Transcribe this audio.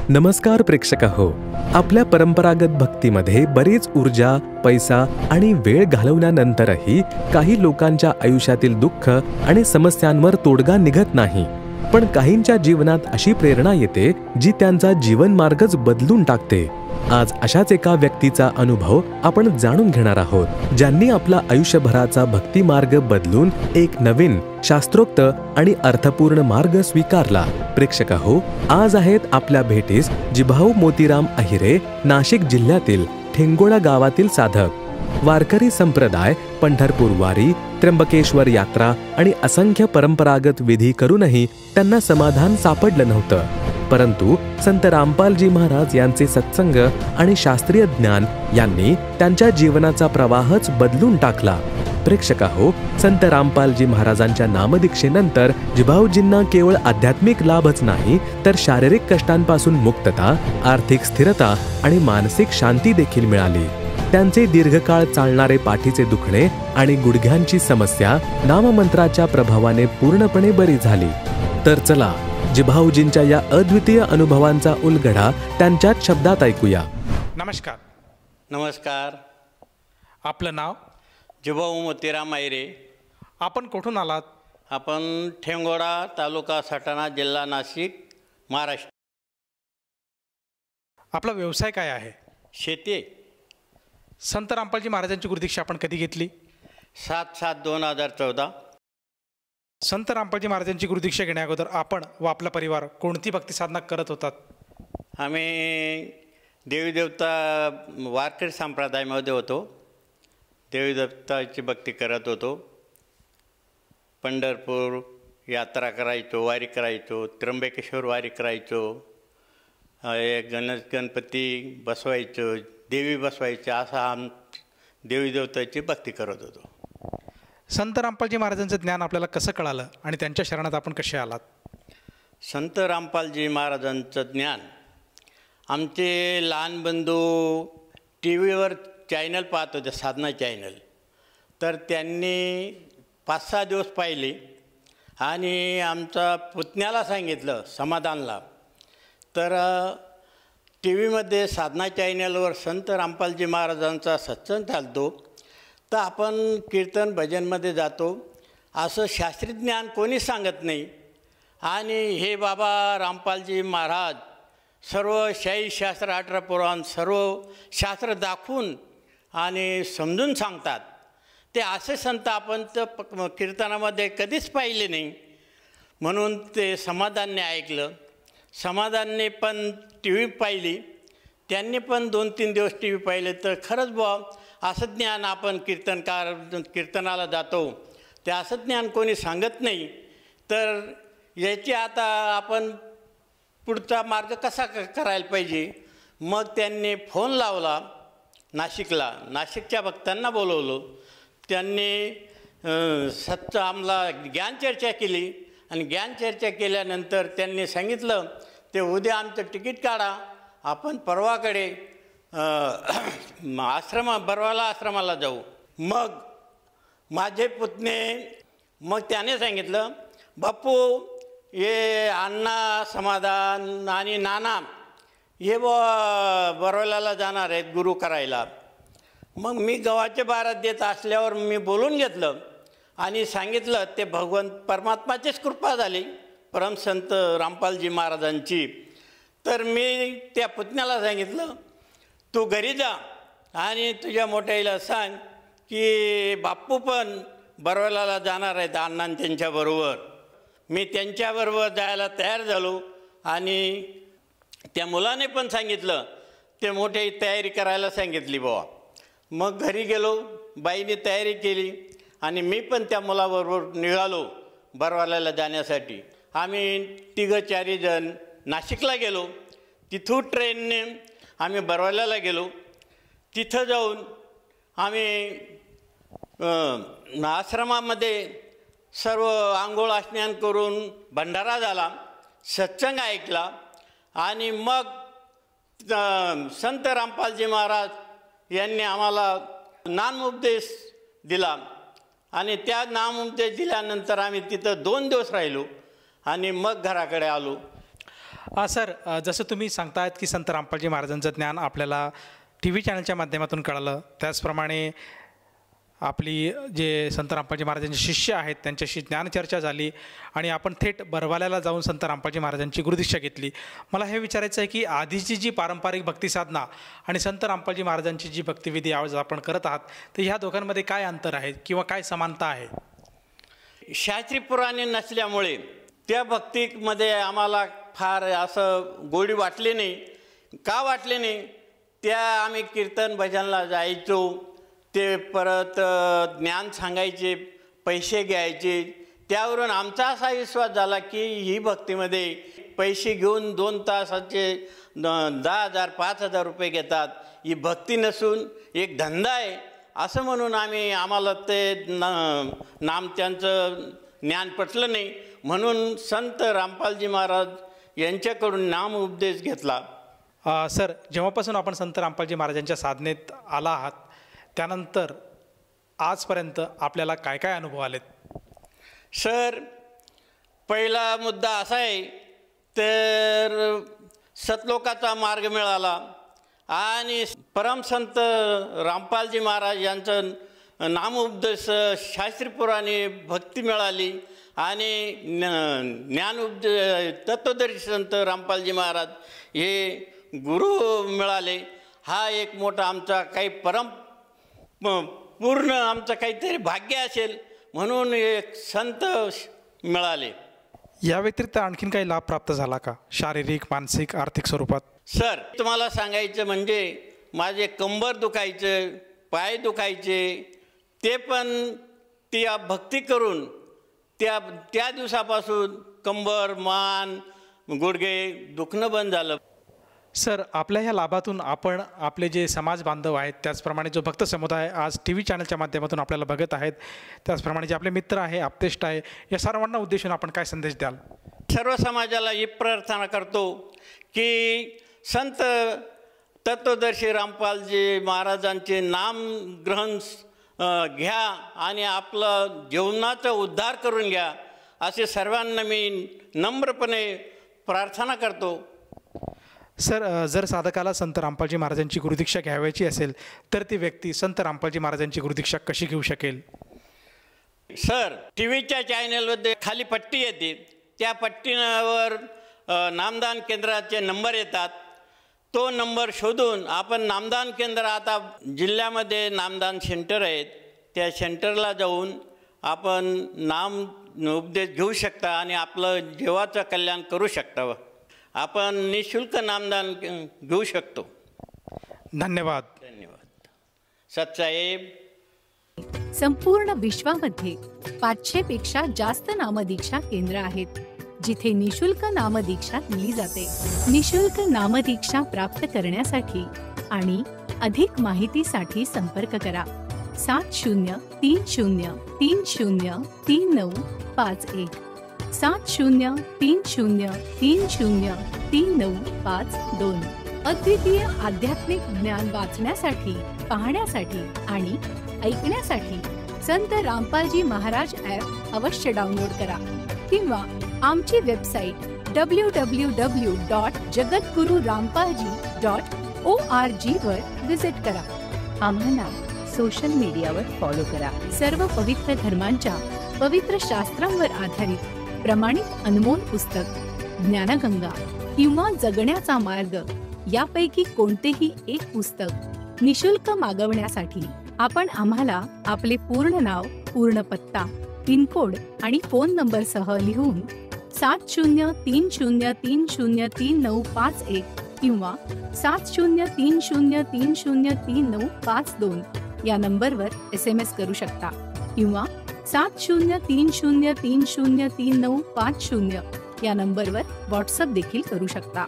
नमस्कार प्रेक्षक हो. आपल्या परंपरागत भक्तीमध्ये बरीच ऊर्जा, पैसा आणि वेळ घालवल्यानंतरही काही लोकांच्या आयुष्यातील दुःख आणि समस्यांवर तोडगा निघत नाही. पण काहींच्या जीवनात अशी प्रेरणा येते जी त्यांचा जीवनमार्गच बदलून टाकते. आज अशाच एका व्यक्तीचा अनुभव आपण जाणून घेणार आहोत, ज्यांनी आपला आयुष्यभराचा भक्ती मार्ग बदलून एक नवीन शास्त्रोक्त आणि अर्थपूर्ण मार्ग स्वीकारला. प्रेक्षक हो, आज आहेत आपल्या भेटीस जिभाऊ मोतीराम अहिरे, नाशिक जिल्ह्यातील ठेंगोळा गावातील साधक. वारकरी संप्रदाय, पंढरपूर वारी, त्र्यंबकेश्वर यात्रा आणि असंख्य परंपरागत विधी करूनही त्यांना समाधान सापडलं नव्हतं. परंतु संत रामपालजी महाराज यांचे सत्संग आणि शास्त्रीय ज्ञान यांनी त्यांच्या जीवनाचा प्रवाहच बदलून टाकला. प्रेक्षक हो, संत रामपालजी महाराजांच्या नामदीक्षेनंतर जिभाऊजींना केवळ आध्यात्मिक लाभच नाही तर शारीरिक कष्टांपासून मुक्तता, आर्थिक स्थिरता आणि मानसिक शांती देखील मिळाली. त्यांचे दीर्घकाळ चालणारे पाठीचे दुखणे आणि गुडघ्यांची समस्या नाममंत्राच्या प्रभावाने पूर्णपणे बरी झाली. तर चला, जिभाऊजींच्या या अद्वितीय अनुभवांचा उलगडा त्यांच्याच शब्दात ऐकूया. नमस्कार. नमस्कार. आपलं नाव? जिभाऊ मोतीराम अहिरे. आपण कुठून आलात? आपण ठेंगोळा, तालुका सटाणा, जिल्हा नाशिक, महाराष्ट्र. आपला व्यवसाय काय आहे? शेती. संत रामपालजी महाराजांची गुरुदीक्षा आपण कधी घेतली? 7/7/2014. संत रामपालजी महाराजांची गुरुदीक्षा घेण्याअगोदर आपण व आपला परिवार कोणती भक्ती साधना करत होतात? आम्ही देवीदेवता वारकरी संप्रदायामध्ये होतो. देवीदेवताची भक्ती करत होतो. पंढरपूर यात्रा करायचो, वारी करायचो, त्र्यंबकेश्वर वारी करायचो, गणपती बसवायचो, देवी बसवायची, असा देवीदेवताची भक्ती करत होतो. संत रामपालजी महाराजांचं ज्ञान आपल्याला कसं कळालं आणि त्यांच्या शरणात आपण कसे आलात? संत रामपालजी महाराजांचं ज्ञान आमचे लहान बंधू टी व्हीवर चॅनल पाहत होते, साधना चॅनल. तर त्यांनी 5-6 दिवस पाहिले आणि आमचा पुतण्याला सांगितलं, समाधानला. तर टी व्हीमध्ये साधना चॅनलवर संत रामपालजी महाराजांचा सत्संग चालतो, तर आपण कीर्तन भजनमध्ये जातो, असं शास्त्रीय ज्ञान कोणी सांगत नाही. आणि हे बाबा रामपालजी महाराज सर्व 46 शास्त्र, 18 पुराण, सर्व शास्त्र दाखवून आणि समजून सांगतात. ते असे संत आपण तर कीर्तनामध्ये कधीच पाहिले नाही. म्हणून ते समाधानने ऐकलं. समाधानने पण टी व्ही पाहिली, त्यांनी पण 2-3 दिवस टी व्ही पाहिले. तर खरंच बुवा असं ज्ञान आपण कीर्तनाला जातो, ते असं ज्ञान कोणी सांगत नाही. तर याची आता आपण पुढचा मार्ग कसा करायला पाहिजे. मग त्यांनी फोन लावला नाशिकला. नाशिकच्या भक्तांना बोलवलं. त्यांनी आम्हाला ज्ञानचर्चा केली आणि ज्ञानचर्चा केल्यानंतर त्यांनी सांगितलं, ते उद्या आमचं तिकीट काढा, आपण परवाकडे बरवाला आश्रमाला जाऊ. मग माझे पुतणे, मग त्याने सांगितलं, बापू हे अण्णा, समाधान आणि नाना हे बरवाल्याला जाणार आहेत गुरु करायला. मग मी गव्हाचे बारात देत असल्यावर मी बोलून घेतलं आणि सांगितलं, ते भगवंत परमात्माचीच कृपा झाली, परमसंत रामपालजी महाराजांची. तर मी त्या पुतण्याला सांगितलं, तू घरी जा आणि तुझ्या मोठ्याला सांग की बाप्पू पण बरवाल्याला जाणार आहेत अण्णा त्यांच्याबरोबर. मी त्यांच्याबरोबर जायला तयार झालो आणि त्या मुलाने पण सांगितलं, ते मोठे तयारी करायला सांगितली बुवा. मग घरी गेलो, बाईने तयारी केली आणि मी पण त्या मुलाबरोबर निघालो बरवाल्याला जाण्यासाठी. आम्ही 3-4 जण नाशिकला गेलो. तिथून ट्रेनने आम्ही बरवाल्याला गेलो. तिथं जाऊन आम्ही आश्रमामध्ये सर्व आंघोळ स्नान करून भंडारा झाला, सत्संग ऐकला आणि मग संत रामपालजी महाराज यांनी आम्हाला नामोपदेश दिला आणि त्या नामोपदेश दिल्यानंतर आम्ही तिथं 2 दिवस राहिलो आणि मग घराकडे आलो. सर, जसं तुम्ही सांगतायत की संत रामपालजी महाराजांचं ज्ञान आपल्याला TV चॅनलच्या माध्यमातून कळालं, त्याचप्रमाणे आपली जे संत रामपालजी महाराजांचे शिष्य आहेत त्यांच्याशी ज्ञानचर्चा झाली आणि आपण थेट बरवाल्याला जाऊन संत रामपालजी महाराजांची गुरुदीक्षा घेतली. मला हे विचारायचं आहे की आधीची जी पारंपरिक भक्तिसाधना आणि संत रामपालजी महाराजांची जी भक्तिविधी आज आपण करत आहात, तर ह्या दोघांमध्ये काय अंतर आहे किंवा काय समानता आहे? शास्त्री पुराणे नसल्यामुळे त्या भक्तीमध्ये आम्हाला फार असं गोडी वाटली नाही. का वाटले नाही? त्या आम्ही कीर्तन भजनला जायचो, ते परत ज्ञान सांगायचे, पैसे घ्यायचे. त्यावरून आमचा असा विश्वास झाला की ही भक्तीमध्ये पैसे घेऊन 2 तासाचे 10,000 5,000 रुपये घेतात, ही भक्ती नसून एक धंदा आहे असं म्हणून आम्हाला ते नाम त्यांचं ज्ञान पटलं नाही. म्हणून संत रामपालजी महाराज यांच्याकडून नाम उपदेश घेतला. सर, जेव्हापासून आपण संत रामपालजी महाराजांच्या साधनेत आला आहात त्यानंतर आजपर्यंत आपल्याला काय काय अनुभव आलेत? सर, पहिला मुद्दा असा आहे तर सतलोकाचा मार्ग मिळाला आणि परमसंत रामपालजी महाराज यांचं नामोपदेश शास्त्रीपुराणे भक्ती मिळाली आणि तत्वदर्शी संत रामपालजी महाराज हे गुरु मिळाले. हा एक मोठा आमचा काही पूर्ण आमचं काहीतरी भाग्य असेल म्हणून एक संत मिळाले. या व्यतिरिक्त आणखीन काही लाभ प्राप्त झाला का, शारीरिक, मानसिक, आर्थिक स्वरूपात? सर, तुम्हाला सांगायचं म्हणजे माझे कंबर दुखायचे, पाय दुखायचे, ते पण त्या भक्ती करून त्या दिवसापासून कंबर, मान, गुडघे दुखणं बंद झालं. सर, आपल्या ह्या लाभातून आपण आपले जे समाज बांधव आहेत, त्याचप्रमाणे जो भक्त समुदाय आज TV चॅनलच्या माध्यमातून आपल्याला बघत आहेत, त्याचप्रमाणे जे आपले मित्र आहे, आप्तेष्ट आहे, या सर्वांना उद्देशून आपण काय संदेश द्याल? सर्व समाजाला ही प्रार्थना करतो की संत तत्वदर्शी रामपालजी महाराजांचे नाम ग्रहण घ्या आणि आपलं जीवनाचा उद्धार करून घ्या असे सर्वांना मी नम्रपणे प्रार्थना करतो. सर, जर साधकाला संत रामपालजी महाराजांची गुरुदीक्षा घ्यावयाची असेल तर ती व्यक्ती संत रामपालजी महाराजांची गुरुदीक्षा कशी घेऊ शकेल? सर, TVच्या चॅनलमध्ये खाली पट्टी येते, त्या पट्टीवर नामदान केंद्राचे नंबर येतात. तो नंबर शोधून आपण नामदान केंद्र, आता जिल्ह्यामध्ये नामदान सेंटर आहेत, त्या सेंटरला जाऊन आपण नाम उपदेश घेऊ शकता आणि आपलं जीवाचं कल्याण करू शकता. आपण निःशुल्क नामदान घेऊ शकतो. धन्यवाद. धन्यवाद. सतसाहेब. संपूर्ण विश्वामध्ये 500 पेक्षा जास्त नामदीक्षा केंद्र आहेत जिथे निशुल्क नामदीक्षा दिली जाते. निशुल्क नामदीक्षा प्राप्त करण्यासाठी आणि अधिक माहितीसाठी संपर्क करा 7030303951 7030303952. अद्वितीय आध्यात्मिक ज्ञान वाचण्यासाठी, पाहण्यासाठी आणि ऐकण्यासाठी संत रामपालजी महाराज ॲप अवश्य डाउनलोड करा किंवा आमची वेबसाईट www.jagatgururampalji.org वर विजिट करा. आम्हाला सोशल मीडियावर फॉलो करा. सर्व पवित्र धर्मांच्या पवित्र शास्त्रांवर आधारित प्रमाणित अनमोल पुस्तक ज्ञानगंगा किंवा जगण्याचा मार्ग यापैकी कोणतेही एक पुस्तक निशुल्क मागवण्यासाठी आपण आम्हाला आपले पूर्ण नाव, पूर्ण पत्ता, पिनकोड आणि फोन नंबर सह लिहून 7030303951 किंवा 7030303952 या नंबरवर SMS करू शकता किंवा 7030303950 या नंबरवर व्हॉट्सअप देखील करू शकता.